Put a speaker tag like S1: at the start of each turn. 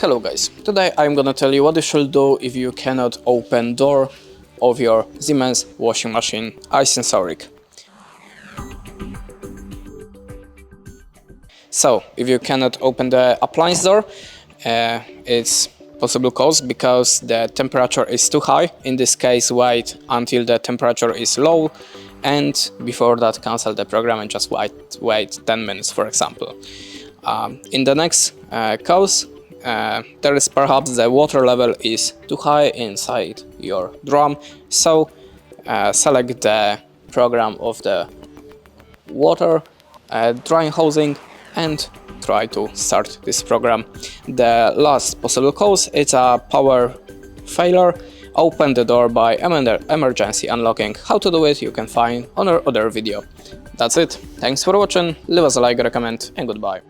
S1: Hello guys, today I'm gonna tell you what you should do if you cannot open door of your Siemens washing machine iSensoric. So, if you cannot open the appliance door, it's possible cause because the temperature is too high. In this case, wait until the temperature is low, and before that cancel the program and just wait 10 minutes, for example. In the next cause, there is perhaps the water level is too high inside your drum, so select the program of the water drying hosing and try to start this program. The last possible cause is a power failure. Open the door by emergency unlocking. How to do it you can find on our other video. That's it. Thanks for watching, leave us a like, recommend, and goodbye.